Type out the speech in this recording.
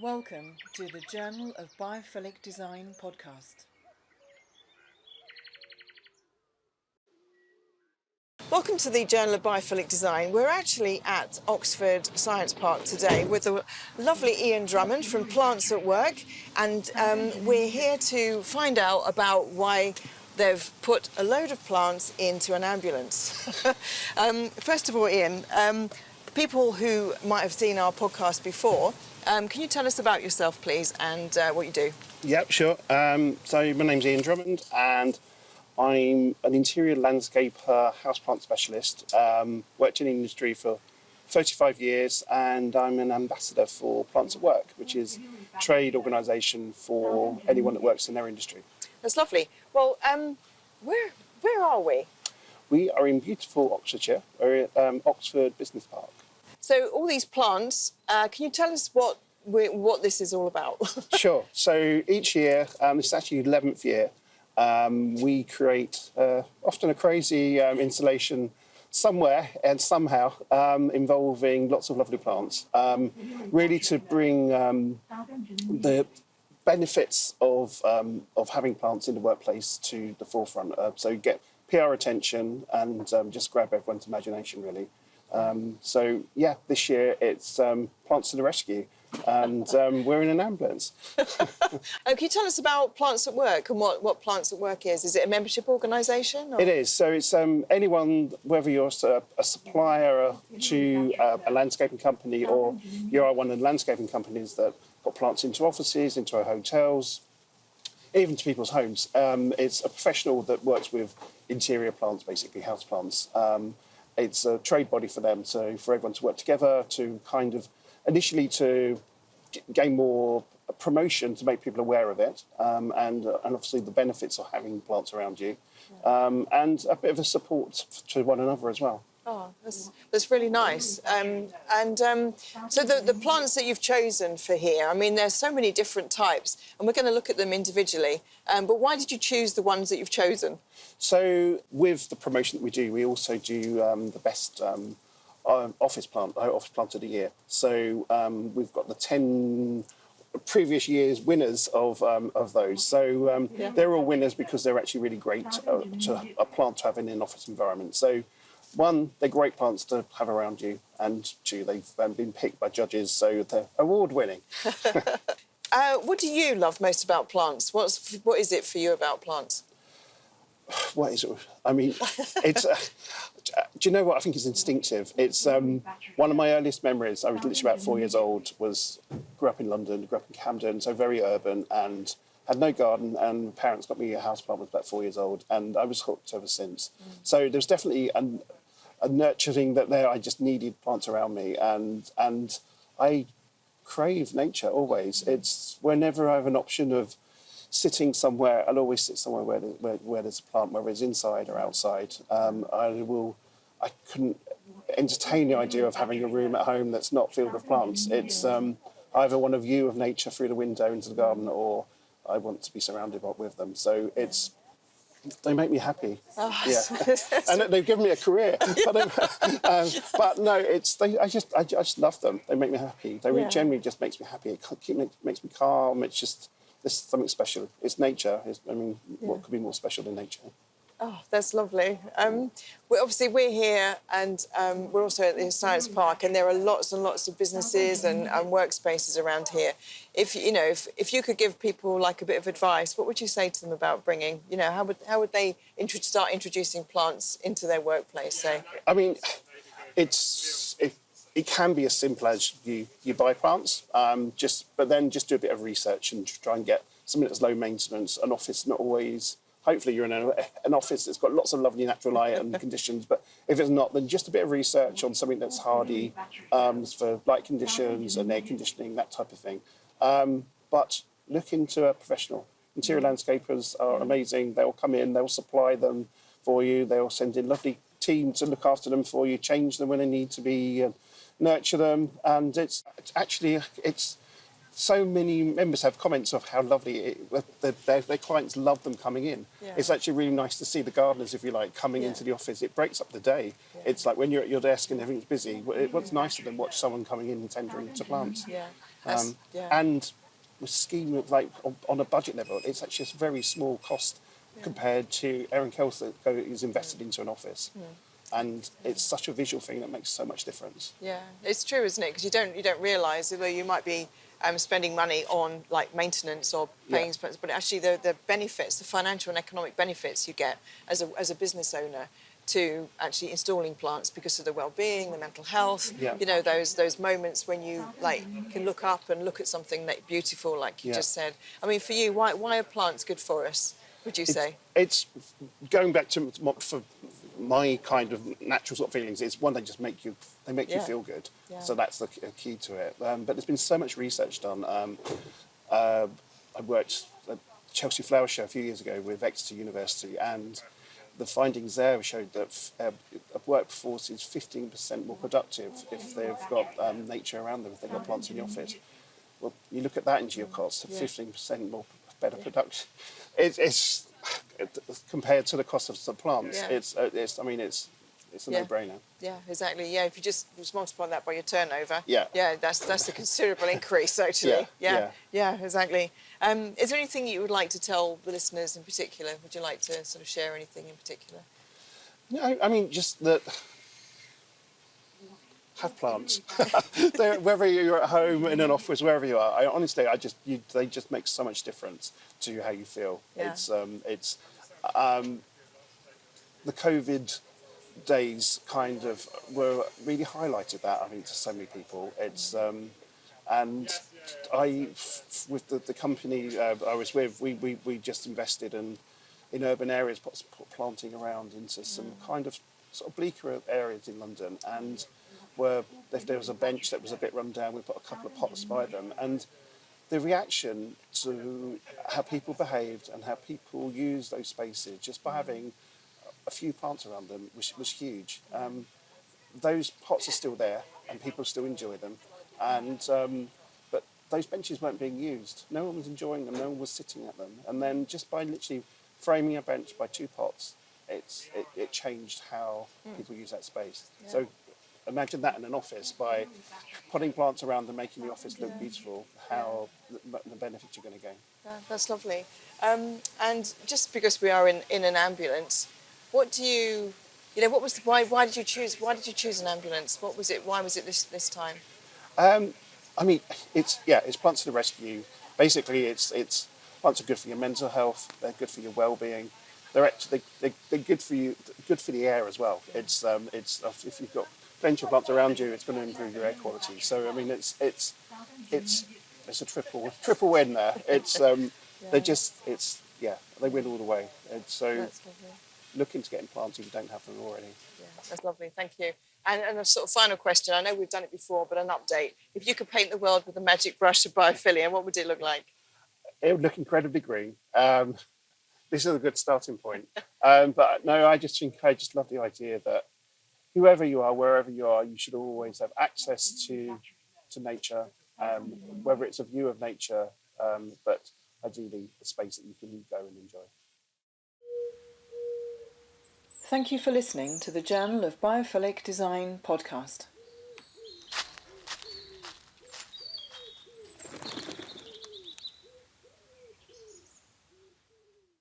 Welcome to the Journal of Biophilic Design podcast. Welcome to the Journal of Biophilic Design. We're actually at Oxford Science Park today with the lovely Ian Drummond from Plants at Work, and we're here to find out about why they've put a load of plants into an ambulance. First of all, Ian, people who might have seen our podcast before, can you tell us about yourself, please, and what you do? Yep, sure. So my name's Ian Drummond, and I'm an interior landscaper, houseplant specialist. Worked in the industry for 35 years, and I'm an ambassador for Plants at Work, which is a trade organisation for anyone that works in their industry. That's lovely. Well, where are we? We are in beautiful Oxfordshire. We're at Oxford Business Park. So all these plants, can you tell us what this is all about? Sure. So each year, this is actually the 11th year, we create often a crazy installation somewhere and somehow involving lots of lovely plants, really to bring the benefits of having plants in the workplace to the forefront. So you get PR attention and just grab everyone's imagination, really. So yeah, this year it's Plants to the Rescue, and we're in an ambulance. Can you tell us about Plants at Work and what Plants at Work is? Is it a membership organisation? It is. So it's anyone, whether you're a supplier to a landscaping company or you are one of the landscaping companies that put plants into offices, into our hotels, even to people's homes. It's a professional that works with interior plants, basically house plants. It's a trade body for them, so for everyone to work together to kind of initially to gain more promotion to make people aware of it, and obviously the benefits of having plants around you, and a bit of a support to one another as well. Oh, that's really nice. So the plants that you've chosen for here, I mean, there's so many different types, and we're going to look at them individually. But why did you choose the ones that you've chosen? So with the promotion that we do, we also do the best office plant of the year. So we've got the 10 previous year's winners of those. So they're all winners because they're actually really great to a plant to have in an office environment. So one, they're great plants to have around you, and two, they've been picked by judges, so they're award-winning. What do you love most about plants? What is it for you about plants? What is it? I mean, it's... do you know what? I think it's instinctive. It's one of my earliest memories. I was literally about 4 years old. Grew up in London, grew up in Camden, so very urban, and had no garden. And my parents got me a houseplant when I was about 4 years old, and I was hooked ever since. So there's definitely a nurturing that there. I just needed plants around me, and I crave nature always. It's whenever I have an option of sitting somewhere, I'll always sit somewhere where there's a plant, whether it's inside or outside. I couldn't entertain the idea of having a room at home that's not filled with plants. It's either want a view of nature through the window into the garden, or I want to be surrounded with them. So they make me happy. Oh, yeah, and they've given me a career. But no, I just love them. They make me happy. They generally just makes me happy. It makes me calm. It's just there's something special. It's nature. What could be more special than nature? Oh, that's lovely. We're here, and we're also at the Science Park, and there are lots and lots of businesses and workspaces around here. If you could give people like a bit of advice, what would you say to them about bringing? How would they start introducing plants into their workplace? Say. I mean, it can be as simple as you buy plants, but then just do a bit of research and try and get something that's low maintenance. An office, not always. Hopefully you're in an office that's got lots of lovely natural light and conditions, but if it's not, then just a bit of research on something that's hardy for light conditions and air conditioning, that type of thing. But look into a professional. Interior landscapers are amazing. They'll come in, they'll supply them for you, they'll send in lovely team to look after them for you, change them when they need to be, nurture them, and it's so many members have comments of how lovely their clients love them coming in. Yeah. It's actually really nice to see the gardeners, if you like, coming into the office. It breaks up the day. Yeah. It's like when you're at your desk and everything's busy, what's nicer than watch someone coming in and tendering to plants. Yeah. Yeah. And with scheme of like on a budget level, it's actually a very small cost compared to everything else that is invested into an office. And it's such a visual thing that makes so much difference. Yeah, it's true, isn't it? Because you don't realise, although you might be spending money on like maintenance or paying expenses, but actually the benefits, the financial and economic benefits you get as a business owner to actually installing plants because of the well-being, the mental health. Yeah. You know, those moments when you like can look up and look at something that beautiful, like you just said. I mean, for you, why are plants good for us? Would you say? It's going back to for my kind of natural sort of feelings. It's one, they just make you feel good. Yeah. So that's the key to it. But there's been so much research done. I worked at Chelsea Flower Show a few years ago with Exeter University, and the findings there showed that a workforce is 15% more productive if they've got nature around them, if they've got plants in the office. Well, you look at that into your costs, 15% more better production. It's compared to the cost of the plants. Yeah. It's a no-brainer. Yeah, exactly. Yeah, if you just multiply that by your turnover. Yeah. Yeah, that's a considerable increase actually. Yeah, exactly. Is there anything you would like to tell the listeners in particular? Would you like to sort of share anything in particular? No, I mean just that. Have plants. Whether you're at home, in an office, wherever you are. Honestly, they just make so much difference to how you feel. Yeah. It's the COVID days kind of were really highlighted that, I mean, to so many people. It's and with the company I was with, we just invested in urban areas, put planting around into some kind of sort of bleaker areas in London, and where if there was a bench that was a bit run down, we put a couple of pots by them, and the reaction to how people behaved and how people used those spaces just by having a few plants around them was huge. Those pots are still there and people still enjoy them, and but those benches weren't being used. No one was enjoying them. No one was sitting at them. And then just by literally framing a bench by two pots, it changed how people use that space. Yeah. So imagine that in an office, by putting plants around and making the office look beautiful, how the benefits you're going to gain. Yeah, that's lovely. And just because we are in an ambulance, what do you know? What was why did you choose an ambulance? What was it? Why was it this time? I mean, it's plants to the rescue. Basically, it's plants are good for your mental health. They're good for your well-being. They're good for you, good for the air as well. It's if you've got plenty of plants around you, it's going to improve your air quality. So I mean, it's a triple win there. It's they win all the way. And so look into getting plants if you don't have them already. Yeah, that's lovely. Thank you. And a sort of final question. I know we've done it before, but an update. If you could paint the world with a magic brush of Biophilic, what would it look like? It would look incredibly green. This is a good starting point. But no, I just love the idea that whoever you are, wherever you are, you should always have access to nature, whether it's a view of nature, but ideally a space that you can go and enjoy. Thank you for listening to the Journal of Biophilic Design podcast.